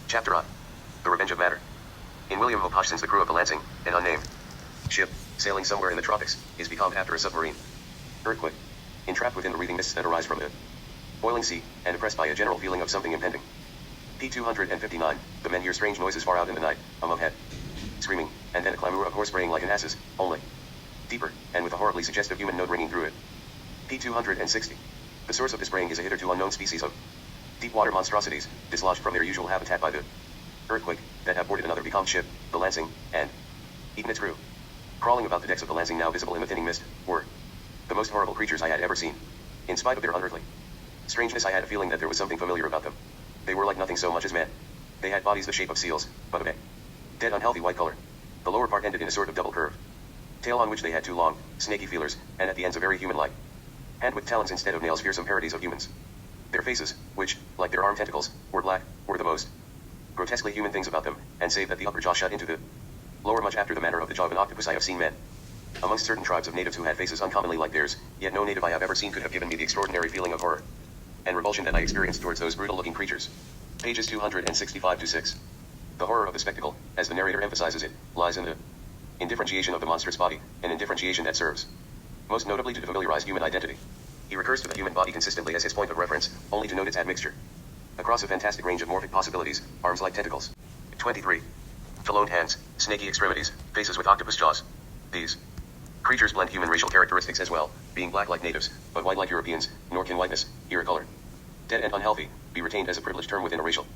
Chapter on The Revenge of Matter. In William Hope Hodgson's The Crew of the Lansing, an unnamed ship, sailing somewhere in the tropics, is becalmed after a submarine earthquake. Entrapped within the wreathing mists that arise from the boiling sea, and oppressed by a general feeling of something impending. P259, the men hear strange noises far out in the night, among head screaming, and then a clamor of horse braying like an ass's, only deeper, and with a horribly suggestive human note ringing through it. P260. The source of this braying is a hitherto unknown species of deep-water monstrosities, dislodged from their usual habitat by the earthquake, that have boarded another becalmed ship, the Lansing, and eaten its crew. Crawling about the decks of the Lansing, now visible in the thinning mist, were the most horrible creatures I had ever seen. In spite of their unearthly strangeness, I had a feeling that there was something familiar about them. They were like nothing so much as men. They had bodies the shape of seals, but of a dead, unhealthy white color. The lower part ended in a sort of double curve tail on which they had two long, snaky feelers, and at the ends a very human-like hand with talons instead of nails, fearsome parodies of humans. Their faces, which, like their arm tentacles, were black, were the most grotesquely human things about them, and save that the upper jaw shut into the lower much after the manner of the jaw of an octopus, I have seen men amongst certain tribes of natives who had faces uncommonly like theirs, yet no native I have ever seen could have given me the extraordinary feeling of horror and revulsion that I experienced towards those brutal-looking creatures. Pages 265-6. The horror of the spectacle, as the narrator emphasizes it, lies in the indifferentiation of the monstrous body, an indifferentiation that serves most notably to familiarize human identity. He recurs to the human body consistently as his point of reference, only to note its admixture across a fantastic range of morphic possibilities, arms like tentacles. 23. Taloned hands, snaky extremities, faces with octopus jaws. These creatures blend human racial characteristics as well, being black like natives, but white like Europeans, nor can whiteness, here a color dead and unhealthy, be retained as a privileged term within a racial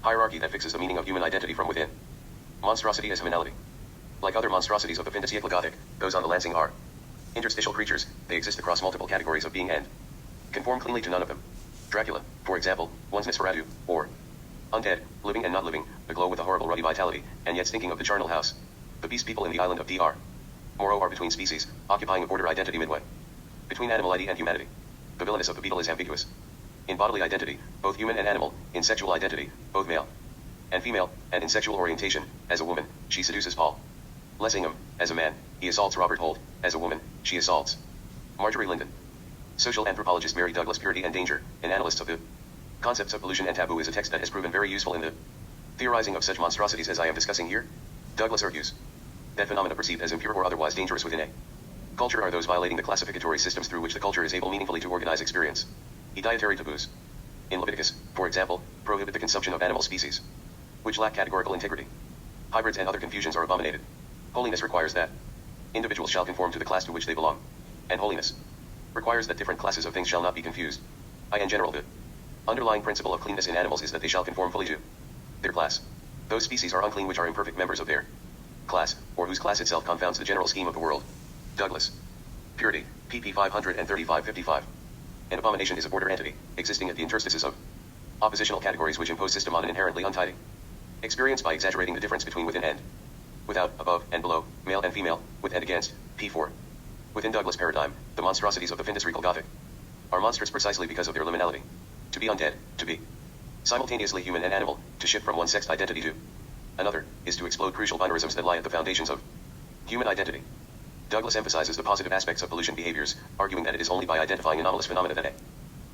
hierarchy that fixes the meaning of human identity from within. Monstrosity as humanality. Like other monstrosities of the fin de siècle Gothic, those on the Lansing are interstitial creatures. They exist across multiple categories of being and conform cleanly to none of them. Dracula, for example, one's Nosferatu, or undead, living and not living, aglow with a horrible ruddy vitality, and yet stinking of the charnel house. The beast people in the island of Dr. Moreau are between species, occupying a border identity midway between animality and humanity. The villainous of the beetle is ambiguous in bodily identity, both human and animal; in sexual identity, both male and female; and in sexual orientation, as a woman, she seduces Paul Lessingham; as a man, he assaults Robert Holt; as a woman, she assaults Marjorie Linden. Social anthropologist Mary Douglas Purity and Danger, an analyst of the concepts of pollution and taboo, is a text that has proven very useful in the theorizing of such monstrosities as I am discussing here. Douglas argues that phenomena perceived as impure or otherwise dangerous within a culture are those violating the classificatory systems through which the culture is able meaningfully to organize experience. Dietary taboos, in Leviticus, for example, prohibit the consumption of animal species which lack categorical integrity. Hybrids and other confusions are abominated. Holiness requires that individuals shall conform to the class to which they belong, and holiness requires that different classes of things shall not be confused. In general, the underlying principle of cleanness in animals is that they shall conform fully to their class. Those species are unclean which are imperfect members of their class, or whose class itself confounds the general scheme of the world. Douglas Purity, pp. 535-55. An abomination is a border entity, existing at the interstices of oppositional categories which impose system on an inherently untidy experience by exaggerating the difference between within and without, above and below, male and female, with and against. P4. Within Douglas' paradigm, the monstrosities of the fin de siècle Gothic are monstrous precisely because of their liminality. To be undead, to be simultaneously human and animal, to shift from one sexed identity to another, is to explode crucial binarisms that lie at the foundations of human identity. Douglas emphasizes the positive aspects of pollution behaviors, arguing that it is only by identifying anomalous phenomena that a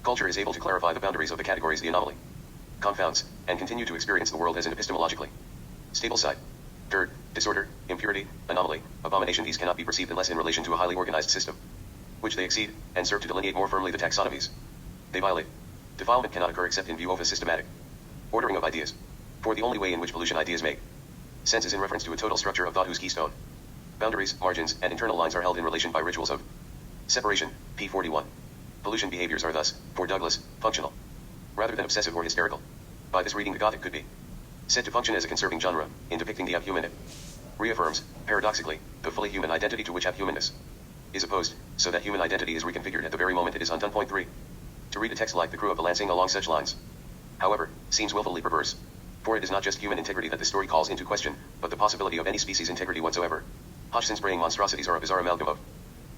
culture is able to clarify the boundaries of the categories the anomaly confounds, and continue to experience the world as an epistemologically stable site. Dirt, disorder, impurity, anomaly, abomination, these cannot be perceived unless in relation to a highly organized system, which they exceed, and serve to delineate more firmly the taxonomies they violate. Defilement cannot occur except in view of a systematic ordering of ideas. For the only way in which pollution ideas make sense is in reference to a total structure of thought whose keystone boundaries, margins, and internal lines are held in relation by rituals of separation. P41. Pollution behaviors are thus, for Douglas, functional, rather than obsessive or hysterical. By this reading, the Gothic could be said to function as a conserving genre, in depicting the abhuman. It reaffirms, paradoxically, the fully human identity to which abhumanness is opposed, so that human identity is reconfigured at the very moment it is undone. Point 3. To read a text like The Crew of the Lansing along such lines, however, seems willfully perverse. For it is not just human integrity that the story calls into question, but the possibility of any species' integrity whatsoever. Hodgson's braying monstrosities are a bizarre amalgam of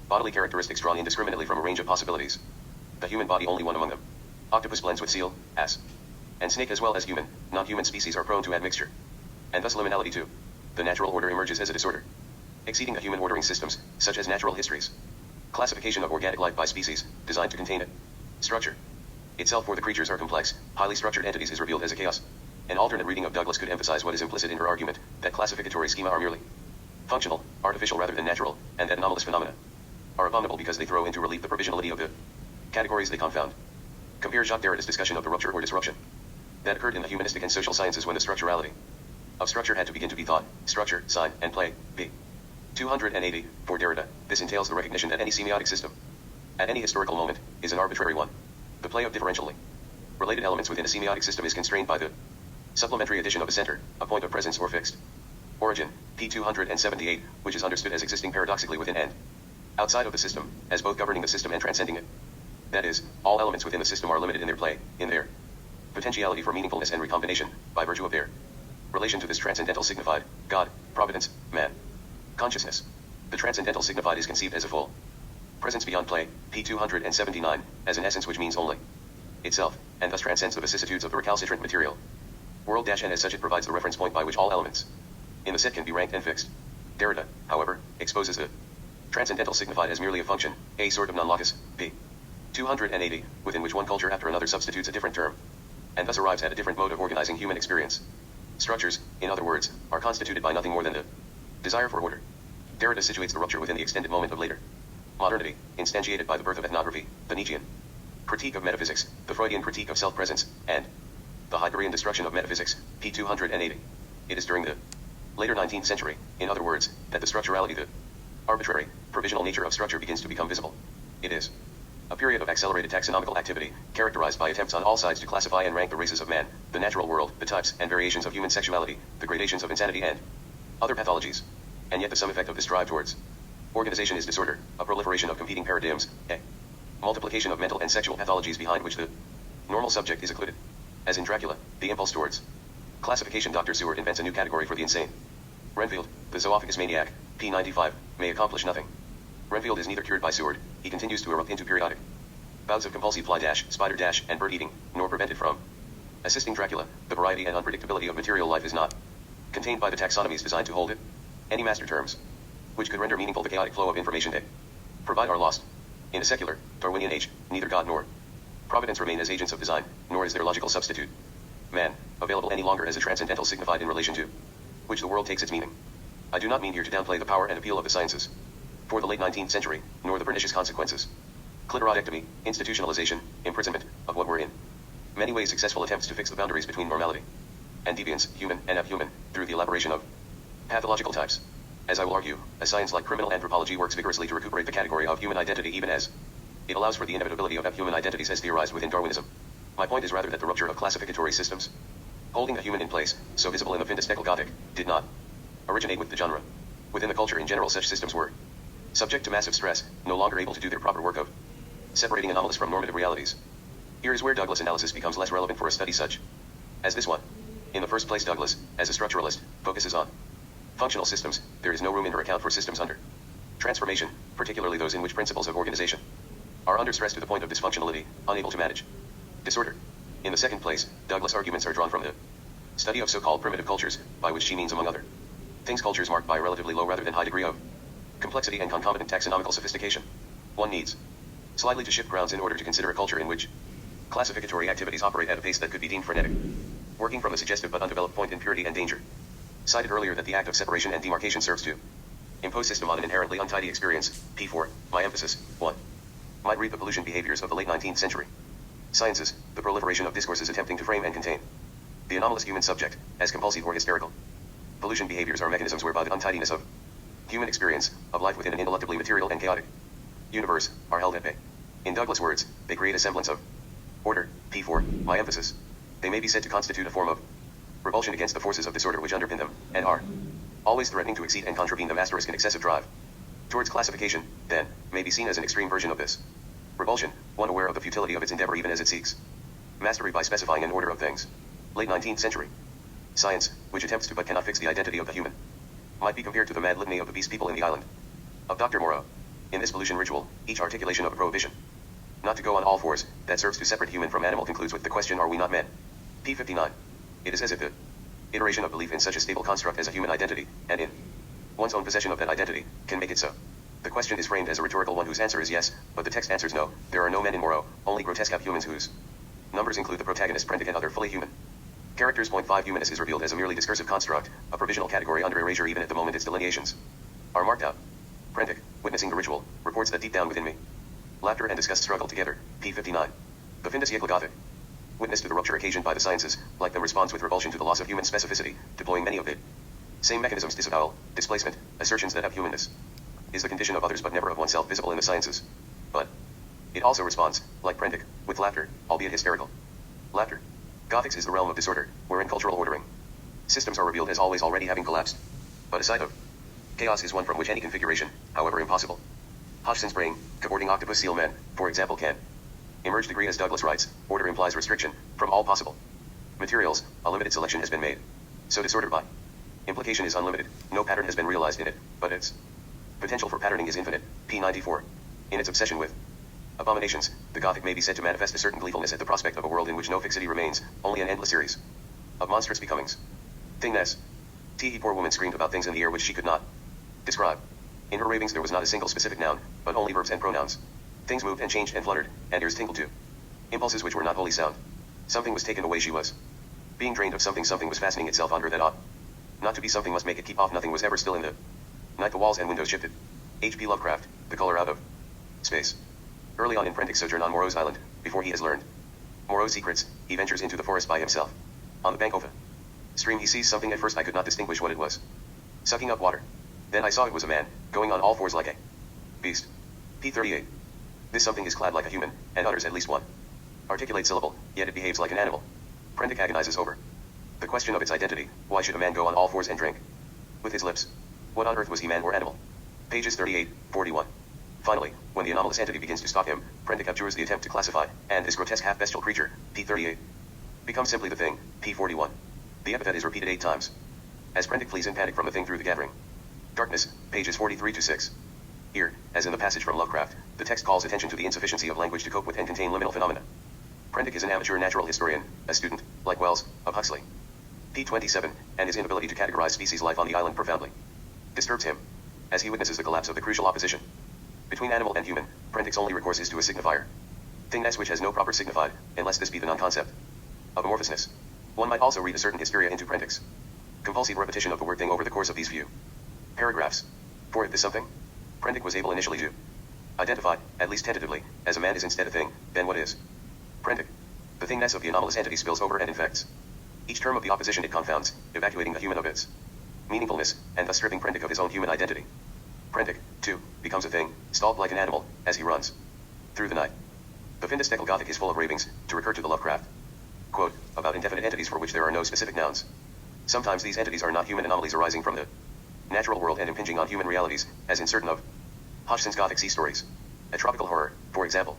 bodily characteristics drawn indiscriminately from a range of possibilities. The human body only one among them. Octopus blends with seal, ass, and snake, as well as human, non-human species are prone to admixture, and thus liminality too. The natural order emerges as a disorder, exceeding the human ordering systems, such as natural histories. Classification of organic life by species, designed to contain it. Structure itself for the creatures are complex, highly structured entities is revealed as a chaos. An alternate reading of Douglas could emphasize what is implicit in her argument, that classificatory schema are merely functional, artificial rather than natural, and that anomalous phenomena are abominable because they throw into relief the provisionality of the categories they confound. Compare Jacques Derrida's discussion of the rupture or disruption that occurred in the humanistic and social sciences when the structurality of structure had to begin to be thought, structure, sign, and play, b. 280, for Derrida, this entails the recognition that any semiotic system, at any historical moment, is an arbitrary one. The play of differentially related elements within a semiotic system is constrained by the supplementary addition of a center, a point of presence or fixed origin, p. 278, which is understood as existing paradoxically within and outside of the system, as both governing the system and transcending it. That is, all elements within the system are limited in their play, in their potentiality for meaningfulness and recombination, by virtue of their relation to this transcendental signified, God, providence, man, consciousness. The transcendental signified is conceived as a full presence beyond play, p. 279, as an essence which means only itself, and thus transcends the vicissitudes of the recalcitrant material world and as such it provides the reference point by which all elements in the set can be ranked and fixed. Derrida, however, exposes the transcendental signified as merely a function, a sort of non-locus, p. 280, within which one culture after another substitutes a different term, and thus arrives at a different mode of organizing human experience. Structures, in other words, are constituted by nothing more than the desire for order. Derrida situates the rupture within the extended moment of later modernity, instantiated by the birth of ethnography, the Nietzschean critique of metaphysics, the Freudian critique of self-presence, and the Heideggerian destruction of metaphysics, p. 280. It is during the later 19th century, in other words, that the structurality, the arbitrary, provisional nature of structure begins to become visible. It is a period of accelerated taxonomical activity, characterized by attempts on all sides to classify and rank the races of man, the natural world, the types and variations of human sexuality, the gradations of insanity and other pathologies. And yet the sum effect of this drive towards organization is disorder, a proliferation of competing paradigms, a multiplication of mental and sexual pathologies behind which the normal subject is occluded. As in Dracula, the impulse towards classification, Dr. Seward invents a new category for the insane. Renfield, the zoophagous maniac, p. 95, may accomplish nothing. Renfield is neither cured by Seward, he continues to erupt into periodic bouts of compulsive fly dash, spider dash, and bird eating, nor prevented from assisting Dracula. The variety and unpredictability of material life is not contained by the taxonomies designed to hold it. Any master terms which could render meaningful the chaotic flow of information they provide are lost. In a secular, Darwinian age, neither God nor providence remain as agents of design, nor is their logical substitute, man, available any longer as a transcendental signified in relation to which the world takes its meaning. I do not mean here to downplay the power and appeal of the sciences for the late 19th century, nor the pernicious consequences. Clitorodectomy, institutionalization, imprisonment, of what were in many ways successful attempts to fix the boundaries between normality and deviance, human and abhuman, through the elaboration of pathological types. As I will argue, a science like criminal anthropology works vigorously to recuperate the category of human identity even as it allows for the inevitability of abhuman identities as theorized within Darwinism. My point is rather that the rupture of classificatory systems, holding the human in place, so visible in the Findesteckel Gothic, did not originate with the genre. Within the culture in general such systems were subject to massive stress, no longer able to do their proper work of separating anomalous from normative realities. Here is where Douglas analysis becomes less relevant for a study such as this one. In the first place, Douglas, as a structuralist, focuses on functional systems. There is no room in her account for systems under transformation, particularly those in which principles of organization are under stress to the point of dysfunctionality, unable to manage disorder. In the second place, Douglas' arguments are drawn from the study of so-called primitive cultures, by which she means, among other things, cultures marked by a relatively low rather than high degree of complexity and concomitant taxonomical sophistication. One needs slightly to shift grounds in order to consider a culture in which classificatory activities operate at a pace that could be deemed frenetic, working from a suggestive but undeveloped point in purity and danger. Cited earlier that the act of separation and demarcation serves to impose system on an inherently untidy experience, p4, my emphasis, 1. Might read the pollution behaviors of the late 19th century sciences, the proliferation of discourses attempting to frame and contain the anomalous human subject, as compulsive or hysterical. Pollution behaviors are mechanisms whereby the untidiness of human experience, of life within an ineluctably material and chaotic universe, are held at bay. In Douglas' words, they create a semblance of order, p4, my emphasis. They may be said to constitute a form of revulsion against the forces of disorder which underpin them, and are always threatening to exceed and contravene them. Asterisk, an excessive drive towards classification, then, may be seen as an extreme version of this revulsion, one aware of the futility of its endeavor even as it seeks mastery by specifying an order of things. Late 19th century science, which attempts to but cannot fix the identity of the human, might be compared to the mad litany of the beast people in the island of Dr. Moreau. In this pollution ritual, each articulation of a prohibition not to go on all fours, that serves to separate human from animal, concludes with the question, are we not men? p59. It is as if the iteration of belief in such a stable construct as a human identity, and in one's own possession of that identity, can make it so. The question is framed as a rhetorical one whose answer is yes, but the text answers no. There are no men in Moreau, only grotesque abhumans whose numbers include the protagonist, Prendick, and other fully human Characters. Point 5 Humanness is revealed as a merely discursive construct, a provisional category under erasure even at the moment its delineations are marked out. Prentic, witnessing the ritual, reports that deep down within me, laughter and disgust struggle together. p59. The Findus Yekla Gothic. Witness to the rupture occasioned by the sciences, like them responds with revulsion to the loss of human specificity, deploying many of the same mechanisms: disavowal, displacement, assertions that have humanness is the condition of others but never of oneself visible in the sciences. But it also responds, like Prentic, with laughter, albeit hysterical. Laughter. Gothics is the realm of disorder, wherein cultural ordering systems are revealed as always already having collapsed. But a side of chaos is one from which any configuration, however impossible, Hodgson's brain, cavorting octopus seal men, for example, can emerge. Degree. As Douglas writes, order implies restriction from all possible materials. A limited selection has been made, so disorder by implication is unlimited. No pattern has been realized in it, but its potential for patterning is infinite. p94. In its obsession with abominations, the Gothic may be said to manifest a certain gleefulness at the prospect of a world in which no fixity remains, only an endless series of monstrous becomings. Thingness. Poor woman screamed about things in the air which she could not describe. In her ravings there was not a single specific noun, but only verbs and pronouns. Things moved and changed and fluttered, and ears tingled too. Impulses which were not wholly sound. Something was taken away. She was being drained of something. Something was fastening itself on her that ought not to be. Something must make it keep off. Nothing was ever still in the night. The walls and windows shifted. H.P. Lovecraft, The Color Out of Space. Early on in Prentic's sojourn on Moreau's Island, before he has learned Moreau's secrets, he ventures into the forest by himself. On the bank of a stream he sees something. At first I could not distinguish what it was. Sucking up water. Then I saw it was a man, going on all fours like a beast. p38. This something is clad like a human, and utters at least one articulate syllable, yet it behaves like an animal. Prentic agonizes over the question of its identity. Why should a man go on all fours and drink with his lips? What on earth was he, man or animal? Pages 38, 41. Finally, when the anomalous entity begins to stalk him, Prentic abjures the attempt to classify, and this grotesque half-bestial creature, p38, becomes simply the thing, p41. The epithet is repeated 8 times. As Prentic flees in panic from the thing through the gathering darkness, pages 43-6. Here, as in the passage from Lovecraft, the text calls attention to the insufficiency of language to cope with and contain liminal phenomena. Prentic is an amateur natural historian, a student, like Wells, of Huxley. p27, and his inability to categorize species life on the island profoundly disturbs him, as he witnesses the collapse of the crucial opposition between animal and human. Prentic's only recourse is to a signifier. Thingness which has no proper signified, unless this be the non-concept of amorphousness. One might also read a certain hysteria into Prentic's compulsive repetition of the word thing over the course of these few paragraphs. For if this something Prentic was able initially to identify, at least tentatively, as a man is instead a thing, then what is Prentic? The thingness of the anomalous entity spills over and infects each term of the opposition it confounds, evacuating the human of its meaningfulness, and thus stripping Prentic of his own human identity. Prentic, too, becomes a thing, stalked like an animal, as he runs through the night. The Findus Yekla Gothic is full of ravings, to recur to the Lovecraft quote, about indefinite entities for which there are no specific nouns. Sometimes these entities are not human anomalies arising from the natural world and impinging on human realities, as in certain of Hodgson's Gothic sea stories. A tropical horror, for example,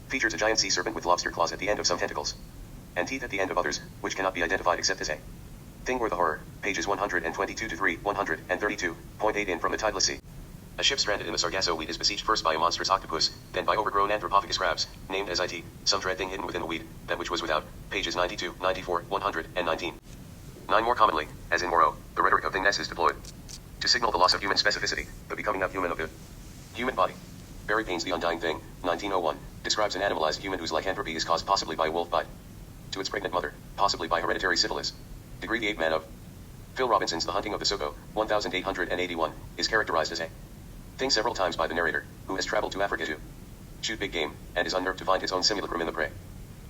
features a giant sea serpent with lobster claws at the end of some tentacles, and teeth at the end of others, which cannot be identified except as a thing or the horror, pages 122-3, 132.8 in From the Tideless Sea. A ship stranded in the Sargasso weed is besieged first by a monstrous octopus, then by overgrown anthropophagus crabs, named as it, some dread thing hidden within the weed, that which was without, pages 92, 94, 119. 9 More commonly, as in Moreau, the rhetoric of thingness is deployed to signal the loss of human specificity, the becoming not human of the human body. Barry Payne's The Undying Thing, 1901, describes an animalized human whose lycanthropy is caused possibly by a wolf bite to its pregnant mother, possibly by hereditary syphilis. Degree. The Ape Man of Phil Robinson's The Hunting of the Soko, 1881, is characterized as a thing several times by the narrator, who has traveled to Africa to shoot big game, and is unnerved to find his own simulacrum in the prey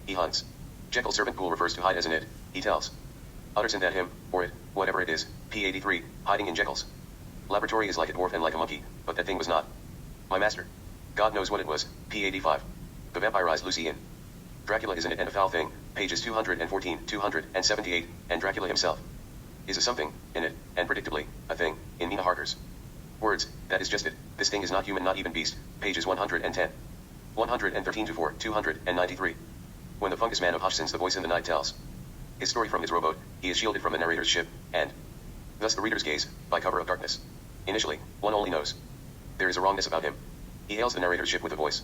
he hunts. Jekyll's servant Poole refers to hide as in it, he tells Utterson that him, or it, whatever it is, p83, hiding in Jekyll's laboratory is like a dwarf and like a monkey, but that thing was not my master. God knows what it was, p85. The vampirized Lucy in Dracula is in it and a foul thing, pages 214, 278, and Dracula himself is a something, in it, and predictably, a thing, in Nina Harker's words, that is just it, this thing is not human not even beast, pages 110. 113-4, 293. When the fungus man of Hodgson's The Voice in the Night tells his story from his rowboat, he is shielded from the narrator's ship, and thus the reader's gaze, by cover of darkness. Initially, one only knows there is a wrongness about him. He hails the narrator's ship with a voice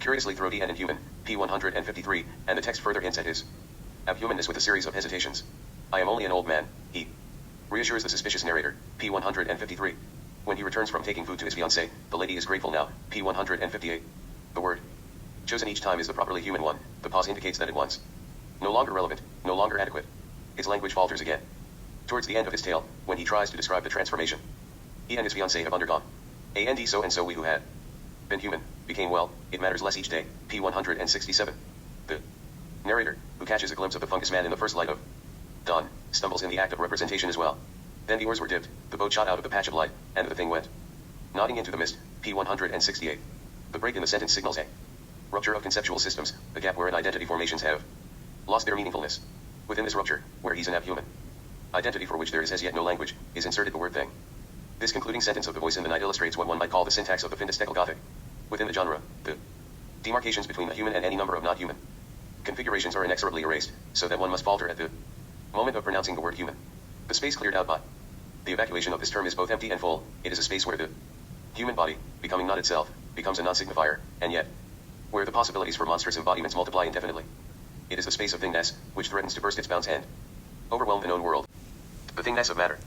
curiously throaty and inhuman, p153, and the text further hints at his abhumanness with a series of hesitations. I am only an old man, he reassures the suspicious narrator, p153. When he returns from taking food to his fiancée, the lady is grateful now, p158. The word chosen each time is the properly human one, the pause indicates that it once no longer relevant, no longer adequate. Its language falters again. Towards the end of his tale, when he tries to describe the transformation he and his fiancée have undergone. And so we who had been human, became well, it matters less each day, p. 167. The narrator, who catches a glimpse of the fungus man in the first light of dawn, stumbles in the act of representation as well. Then the oars were dipped, the boat shot out of the patch of light, and the thing went nodding into the mist, p. 168. The break in the sentence signals a rupture of conceptual systems, the gap wherein identity formations have lost their meaningfulness. Within this rupture, where he's an abhuman identity for which there is as yet no language, is inserted the word thing. This concluding sentence of the voice in the night illustrates what one might call the syntax of the Findesteckel Gothic. Within the genre, the demarcations between the human and any number of not human configurations are inexorably erased, so that one must falter at the moment of pronouncing the word human. The space cleared out by the evacuation of this term is both empty and full. It is a space where the human body, becoming not itself, becomes a non-signifier, and yet where the possibilities for monstrous embodiments multiply indefinitely. It is the space of thingness, which threatens to burst its bounds and overwhelm the known world. The thingness of matter.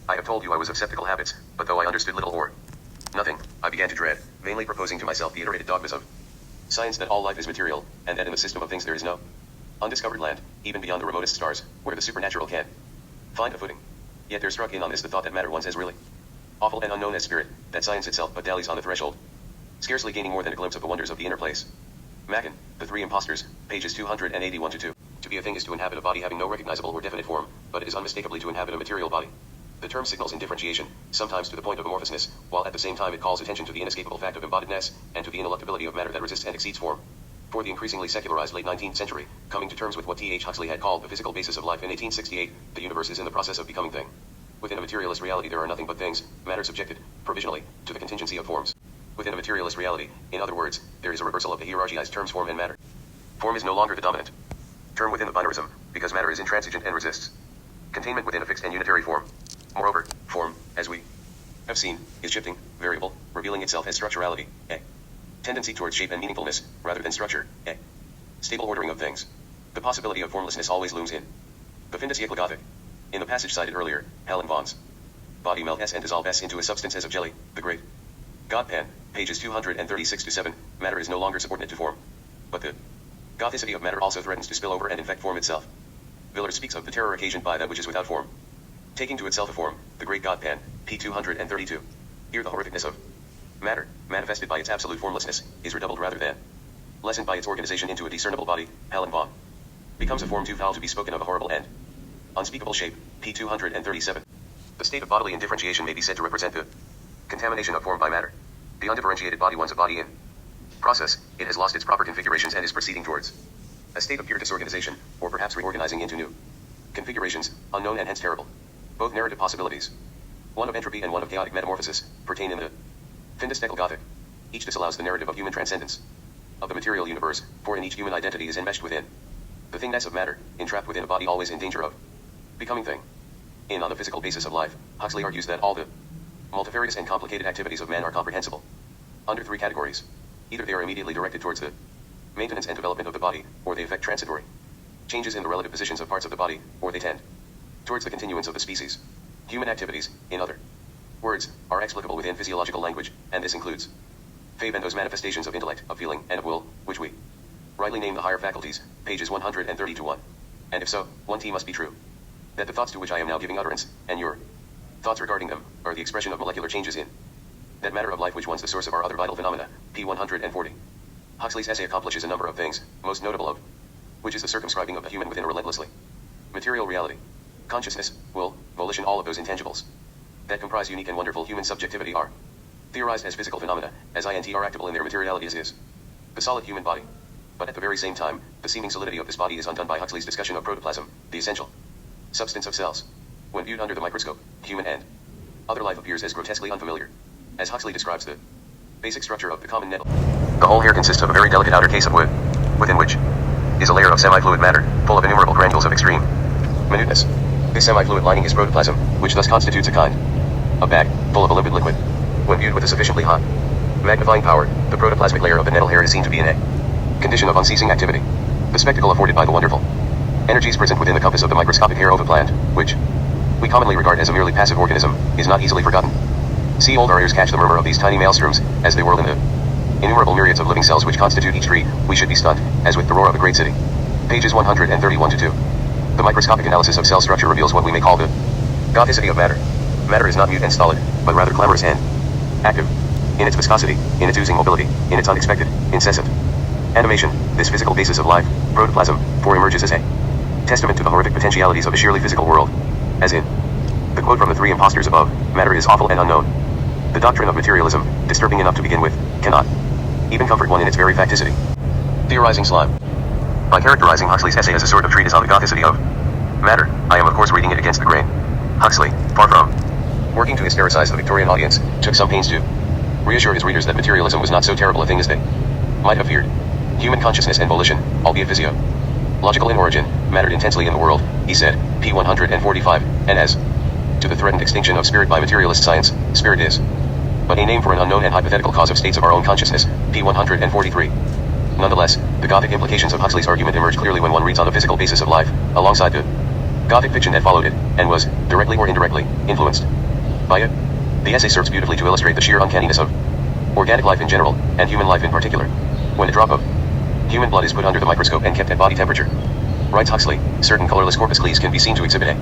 I have told you I was of skeptical habits, but though I understood little or nothing, I began to dread, vainly proposing to myself the iterated dogmas of science that all life is material, and that in the system of things there is no undiscovered land, even beyond the remotest stars, where the supernatural can find a footing. Yet there struck in on this the thought that matter once as really awful and unknown as spirit, that science itself but dallies on the threshold, scarcely gaining more than a glimpse of the wonders of the inner place. Mackin, The Three Impostors, pages 281-2. To be a thing is to inhabit a body having no recognizable or definite form, but it is unmistakably to inhabit a material body. The term signals indifferentiation, sometimes to the point of amorphousness, while at the same time it calls attention to the inescapable fact of embodiedness, and to the ineluctability of matter that resists and exceeds form. For the increasingly secularized late 19th century, coming to terms with what T.H. Huxley had called the physical basis of life in 1868, the universe is in the process of becoming thing. Within a materialist reality there are nothing but things, matter subjected, provisionally, to the contingency of forms. Within a materialist reality, in other words, there is a reversal of the hierarchized terms form and matter. Form is no longer the dominant term within the binarism, because matter is intransigent and resists containment within a fixed and unitary form. Moreover, form, as we have seen, is shifting, variable, revealing itself as structurality, a tendency towards shape and meaningfulness, rather than structure, a stable ordering of things. The possibility of formlessness always looms in the Findesteckel Gothic. In the passage cited earlier, Helen Vaughan's body melt S and dissolve S into a substance as of jelly, the great God Pan, pages 236-7, matter is no longer subordinate to form. But the gothicity of matter also threatens to spill over and infect form itself. Villers speaks of the terror occasioned by that which is without form, taking to itself a form, the great God Pan, p. 232. Here the horrificness of matter, manifested by its absolute formlessness, is redoubled rather than lessened by its organization into a discernible body. Helen Vaughan becomes a form too foul to be spoken of, a horrible and unspeakable shape, p. 237. The state of bodily indifferentiation may be said to represent the contamination of form by matter. The undifferentiated body once a body in process, it has lost its proper configurations and is proceeding towards a state of pure disorganization, or perhaps reorganizing into new configurations, unknown and hence terrible. Both narrative possibilities, one of entropy and one of chaotic metamorphosis, pertain in the Findesteckel Gothic. Each disallows the narrative of human transcendence of the material universe, for in each human identity is enmeshed within the thingness of matter, entrapped within a body always in danger of becoming thing. On the physical basis of life, Huxley argues that all the multifarious and complicated activities of man are comprehensible under three categories. Either they are immediately directed towards the maintenance and development of the body, or they effect transitory changes in the relative positions of parts of the body, or they tend towards the continuance of the species. Human activities, in other words, are explicable within physiological language, and this includes Fabe and those manifestations of intellect, of feeling, and of will, which we rightly name the higher faculties, pages 130-1. And if so, 1T must be true. That the thoughts to which I am now giving utterance, and your thoughts regarding them, are the expression of molecular changes in that matter of life which once the source of our other vital phenomena, p. 140. Huxley's essay accomplishes a number of things, most notable of which is the circumscribing of the human within a relentlessly material reality. Consciousness, will, volition, all of those intangibles that comprise unique and wonderful human subjectivity are theorized as physical phenomena, as are actable in their materiality as is the solid human body. But at the very same time, the seeming solidity of this body is undone by Huxley's discussion of protoplasm, the essential substance of cells. When viewed under the microscope, human and other life appears as grotesquely unfamiliar. As Huxley describes the basic structure of the common nettle, the whole hair consists of a very delicate outer case of wood, within which is a layer of semi-fluid matter, full of innumerable granules of extreme minuteness. This semi-fluid lining is protoplasm, which thus constitutes a kind of bag, full of a limpid liquid. When viewed with a sufficiently high magnifying power, the protoplasmic layer of the nettle hair is seen to be in a condition of unceasing activity. The spectacle afforded by the wonderful energies present within the compass of the microscopic hair of a plant, which we commonly regard as a merely passive organism, is not easily forgotten. See old warriors catch the murmur of these tiny maelstroms, as they whirl in the innumerable myriads of living cells which constitute each tree. We should be stunned, as with the roar of a great city. Pages 131-2. The microscopic analysis of cell structure reveals what we may call the gothicity of matter. Matter is not mute and stolid, but rather clamorous and active. In its viscosity, in its oozing mobility, in its unexpected, incessant animation, this physical basis of life, protoplasm, for emerges as a testament to the horrific potentialities of a sheerly physical world. As in the quote from the three impostors above, matter is awful and unknown. The doctrine of materialism, disturbing enough to begin with, cannot even comfort one in its very facticity. Theorizing slime. By characterizing Huxley's essay as a sort of treatise on the gothicity of matter, I am of course reading it against the grain. Huxley, far from working to hystericize the Victorian audience, took some pains to reassure his readers that materialism was not so terrible a thing as they might have feared. Human consciousness and volition, albeit physiological in origin, mattered intensely in the world, he said, p. 145, and as to the threatened extinction of spirit by materialist science, spirit is but a name for an unknown and hypothetical cause of states of our own consciousness, p. 143. Nonetheless, the Gothic implications of Huxley's argument emerge clearly when one reads on the physical basis of life, alongside the Gothic fiction that followed it, and was, directly or indirectly, influenced by it. The essay serves beautifully to illustrate the sheer uncanniness of organic life in general, and human life in particular. When a drop of human blood is put under the microscope and kept at body temperature, writes Huxley, certain colorless corpuscles can be seen to exhibit a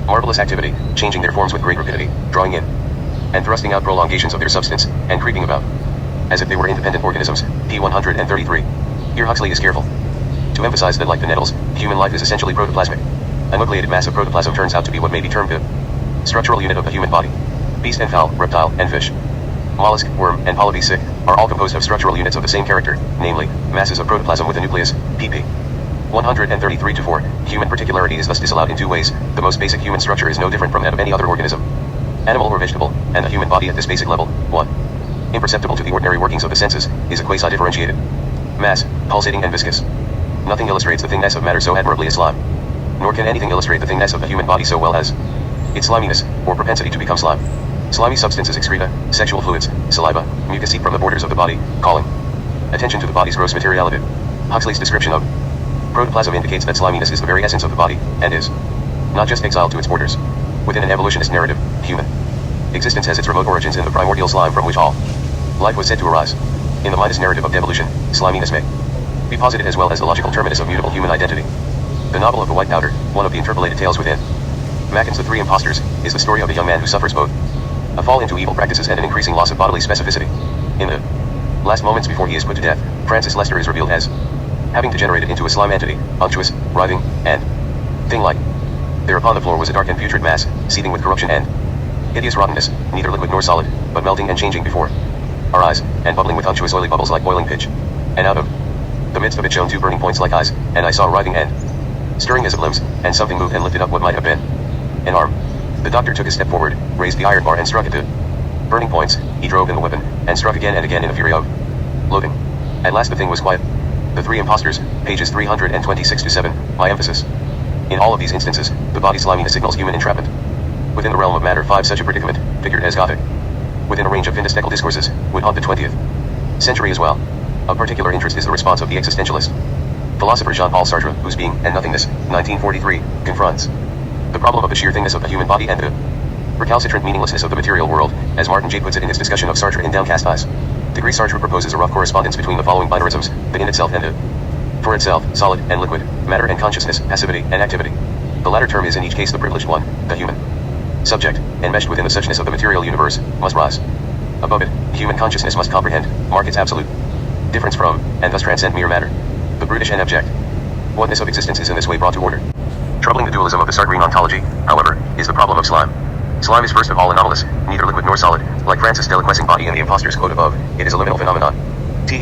marvelous activity, changing their forms with great rapidity, drawing in and thrusting out prolongations of their substance, and creeping about as if they were independent organisms, p. 133. Here Huxley is careful to emphasize that like the nettles, human life is essentially protoplasmic. A nucleated mass of protoplasm turns out to be what may be termed the structural unit of the human body. Beast and fowl, reptile and fish, mollusk, worm, and polyp are all composed of structural units of the same character, namely, masses of protoplasm with a nucleus, pp. 133-4. Human particularity is thus disallowed in two ways. The most basic human structure is no different from that of any other organism, animal or vegetable, and the human body at this basic level, 1. Imperceptible to the ordinary workings of the senses, is a quasi-differentiated mass, pulsating and viscous. Nothing illustrates the thingness of matter so admirably as slime. Nor can anything illustrate the thingness of the human body so well as its sliminess, or propensity to become slime. Slimy substances excreta, sexual fluids, saliva, mucus seep from the borders of the body, calling attention to the body's gross materiality. Huxley's description of protoplasm indicates that sliminess is the very essence of the body, and is not just exiled to its borders. Within an evolutionist narrative, human existence has its remote origins in the primordial slime from which all life was said to arise. In the Midas narrative of devolution, sliminess may be posited as well as the logical terminus of mutable human identity. The novel of the White Powder, one of the interpolated tales within Macken's The Three Impostors, is the story of a young man who suffers both a fall into evil practices and an increasing loss of bodily specificity. In the last moments before he is put to death, Francis Lester is revealed as having degenerated into a slime entity, unctuous, writhing, and thing-like. There upon the floor was a dark and putrid mass, seething with corruption and hideous rottenness, neither liquid nor solid, but melting and changing before our eyes, and bubbling with unctuous oily bubbles like boiling pitch. And out of the midst of it shone two burning points like eyes, and I saw writhing and stirring as of limbs, and something moved and lifted up what might have been an arm. The doctor took a step forward, raised the iron bar and struck at the burning points. He drove in the weapon, and struck again and again in a fury of loathing. At last the thing was quiet. The Three Impostors, pages 326-7, my emphasis. In all of these instances, the body's sliminess signals human entrapment. Within the realm of matter 5 such a predicament, figured as Gothic, within a range of finestechal discourses, would haunt the 20th century as well. Of particular interest is the response of the existentialist philosopher Jean-Paul Sartre, whose being and nothingness, 1943, confronts the problem of the sheer thingness of the human body and the recalcitrant meaninglessness of the material world, as Martin J. puts it in his discussion of Sartre in Downcast Eyes. Degree Sartre proposes a rough correspondence between the following binarisms, the in itself and the for itself, solid and liquid, matter and consciousness, passivity and activity. The latter term is in each case the privileged one, the human subject, enmeshed within the suchness of the material universe, must rise above it. Human consciousness must comprehend, mark its absolute difference from, and thus transcend mere matter. The brutish and abject oneness of existence is in this way brought to order. Troubling the dualism of the Sartrean ontology, however, is the problem of slime. Slime is first of all anomalous, neither liquid nor solid. Like Francis Deliquescing body in the Impostor's quote above, it is a liminal phenomenon.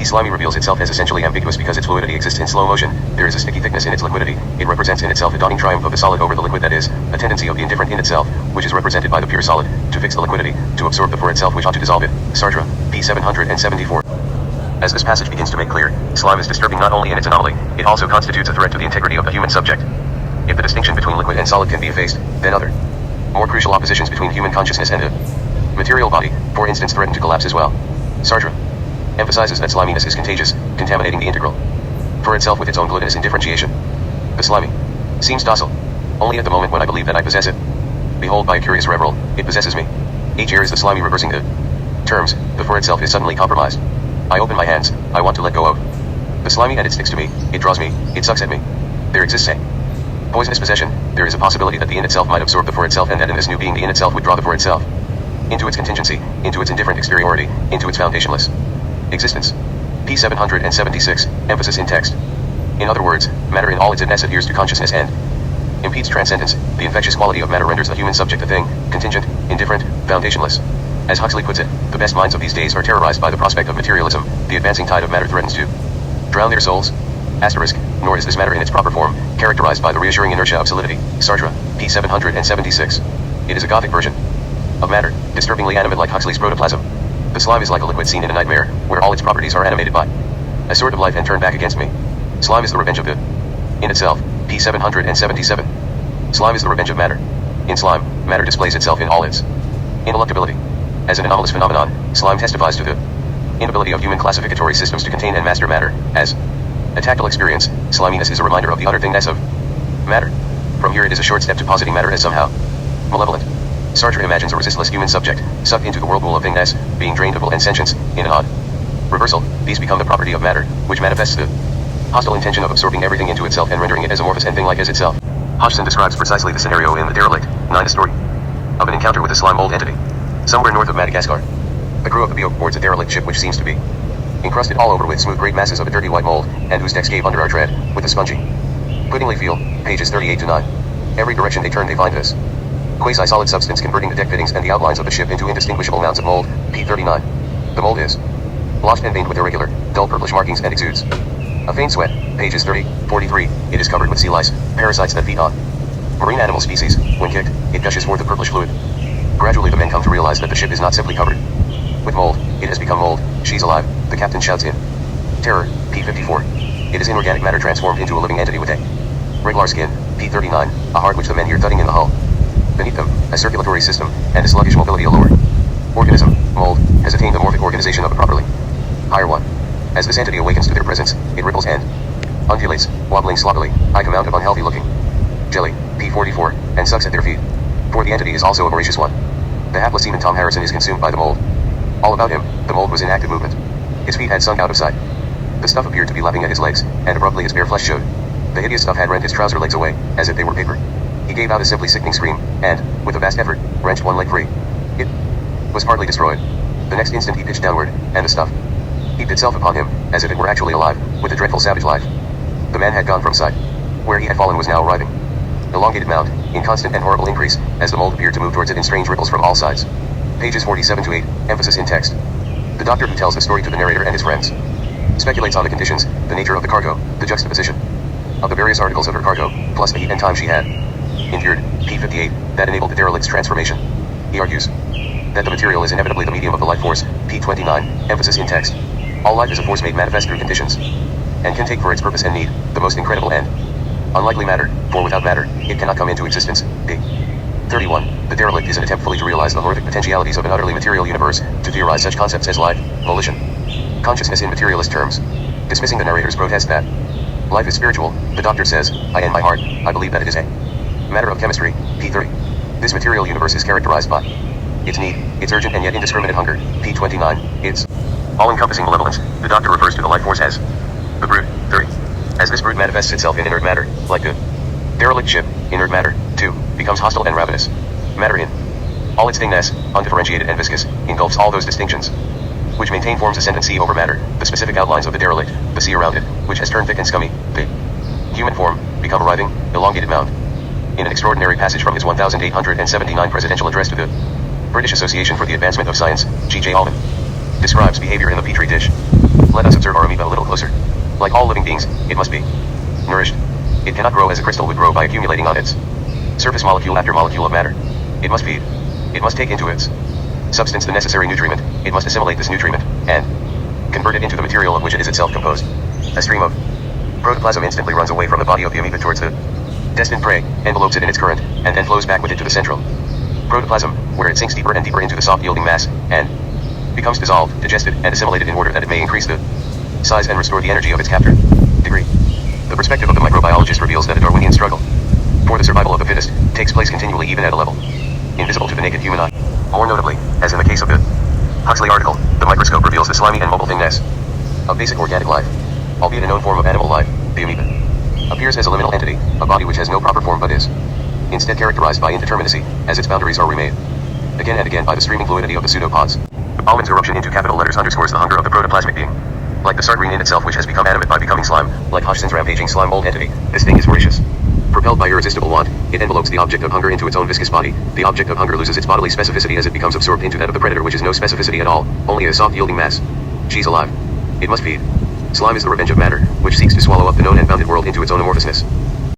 Slimy reveals itself as essentially ambiguous because its fluidity exists in slow motion. There is a sticky thickness in its liquidity. It represents in itself a dawning triumph of the solid over the liquid, that is, a tendency of the indifferent in itself, which is represented by the pure solid, to fix the liquidity, to absorb the for itself which ought to dissolve it. Sartre, p. 774. As this passage begins to make clear, slime is disturbing not only in its anomaly, it also constitutes a threat to the integrity of the human subject. If the distinction between liquid and solid can be effaced, then other, more crucial oppositions between human consciousness and the material body, for instance, threaten to collapse as well. Sartre emphasizes that sliminess is contagious, contaminating the integral for itself with its own gluttonous indifferentiation. The slimy seems docile only at the moment when I believe that I possess it. Behold, by a curious reveral, it possesses me. Here is the slimy reversing the terms. The for itself is suddenly compromised. I open my hands. I want to let go of the slimy, and it sticks to me. It draws me. It sucks at me. There exists a Poisonous possession, there is a possibility that the in itself might absorb the for itself and that in this new being the in itself would draw the for itself into its contingency, into its indifferent exteriority, into its foundationless existence. P776, emphasis in text. In other words, matter in all its idness adheres to consciousness and impedes transcendence. The infectious quality of matter renders the human subject a thing, contingent, indifferent, foundationless. As Huxley puts it, the best minds of these days are terrorized by the prospect of materialism. The advancing tide of matter threatens to drown their souls. Asterisk, nor is this matter in its proper form, characterized by the reassuring inertia of solidity. Sartre, P776. It is a gothic version of matter, disturbingly animate like Huxley's protoplasm. The slime is like a liquid seen in a nightmare, where all its properties are animated by a sort of life and turned back against me. Slime is the revenge of the in itself. P777. Slime is the revenge of matter. In slime, matter displays itself in all its ineluctability. As an anomalous phenomenon, slime testifies to the inability of human classificatory systems to contain and master matter. As a tactile experience, sliminess is a reminder of the utter thingness of matter. From here it is a short step to positing matter as somehow malevolent. Sartre imagines a resistless human subject, sucked into the whirlpool of thingness, being drained of will and sentience. In an odd reversal, these become the property of matter, which manifests the hostile intention of absorbing everything into itself and rendering it as amorphous and thing-like as itself. Hodgson describes precisely the scenario in The Derelict, 9, a story of an encounter with a slime mold entity somewhere north of Madagascar. The crew of the boat boards a derelict ship which seems to be encrusted all over with smooth great masses of a dirty white mold, and whose decks gave under our tread, with a spongy, puddingly feel, pages 38 to 9. Every direction they turn they find this quasi-solid substance converting the deck fittings and the outlines of the ship into indistinguishable mounds of mold. P39. The mold is blotched and veined with irregular, dull purplish markings and exudes a faint sweat. Pages 30, 43. It is covered with sea lice, parasites that feed on marine animal species. When kicked, it gushes forth a purplish fluid. Gradually the men come to realize that the ship is not simply covered with mold, it has become mold. She's alive, the captain shouts in terror. P54. It is inorganic matter transformed into a living entity with a regular skin. P39. A heart which the men hear thudding in the hull. Beneath them, a circulatory system, and a sluggish mobility. A lower organism, mold, has attained the morphic organization of a properly higher one. As this entity awakens to their presence, it ripples and undulates, wobbling sloppily, like a mound of unhealthy looking jelly. P44, and sucks at their feet. For the entity is also a voracious one. The hapless seaman Tom Harrison is consumed by the mold. All about him, the mold was in active movement. His feet had sunk out of sight. The stuff appeared to be lapping at his legs, and abruptly his bare flesh showed. The hideous stuff had rent his trouser legs away, as if they were paper. He gave out a simply sickening scream, and, with a vast effort, wrenched one leg free. It was partly destroyed. The next instant he pitched downward, and the stuff heaped itself upon him, as if it were actually alive, with a dreadful savage life. The man had gone from sight. Where he had fallen was now arriving. Elongated mound, in constant and horrible increase, as the mold appeared to move towards it in strange ripples from all sides. Pages 47 to 8, emphasis in text. The doctor who tells the story to the narrator and his friends speculates on the conditions, the nature of the cargo, the juxtaposition of the various articles of her cargo, plus the heat and time she had endured. P58, that enabled the derelict's transformation. He argues that the material is inevitably the medium of the life force. P29, emphasis in text. All life is a force made manifest through conditions, and can take for its purpose and need, the most incredible and unlikely matter, for without matter, it cannot come into existence. P31, the derelict is an attempt fully to realize the horrific potentialities of an utterly material universe, to theorize such concepts as life, volition, consciousness in materialist terms. Dismissing the narrator's protest that life is spiritual, the doctor says, in my heart, I believe that it is a matter of chemistry. P30. This material universe is characterized by its need, its urgent and yet indiscriminate hunger. P29, its all-encompassing malevolence. The doctor refers to the life force as the brute. 30. As this brute manifests itself in inert matter, like the derelict ship, inert matter, too, becomes hostile and ravenous. Matter in all its thingness, undifferentiated and viscous, engulfs all those distinctions which maintain form's ascendancy over matter, the specific outlines of the derelict, the sea around it, which has turned thick and scummy, the human form, become a writhing, elongated mound. In an extraordinary passage from his 1879 presidential address to the British Association for the Advancement of Science, G.J. Allman describes behavior in the petri dish. Let us observe our amoeba a little closer. Like all living beings, it must be nourished. It cannot grow as a crystal would grow by accumulating on its surface molecule after molecule of matter. It must feed. It must take into its substance the necessary nutriment. It must assimilate this nutriment, and convert it into the material of which it is itself composed. A stream of protoplasm instantly runs away from the body of the amoeba towards the destined prey, envelopes it in its current, and then flows back with it to the central protoplasm, where it sinks deeper and deeper into the soft yielding mass, and becomes dissolved, digested, and assimilated in order that it may increase the size and restore the energy of its captor. Degree. The perspective of the microbiologist reveals that a Darwinian struggle for the survival of the fittest takes place continually even at a level invisible to the naked human eye. More notably, as in the case of the Huxley article, the microscope reveals the slimy and mobile thingness of basic organic life, albeit a known form of animal life, the amoeba. Appears as a liminal entity, a body which has no proper form but is instead characterized by indeterminacy, as its boundaries are remade again and again by the streaming fluidity of the pseudopods. Bauman's eruption into capital letters underscores the hunger of the protoplasmic being. Like the sardine in itself which has become animate by becoming slime, like Hodgson's rampaging slime mold entity, this thing is voracious. Propelled by irresistible want, it envelopes the object of hunger into its own viscous body. The object of hunger loses its bodily specificity as it becomes absorbed into that of the predator, which is no specificity at all, only a soft yielding mass. She's alive. It must feed. Slime is the revenge of matter, which seeks to swallow up the known and bounded world into its own amorphousness.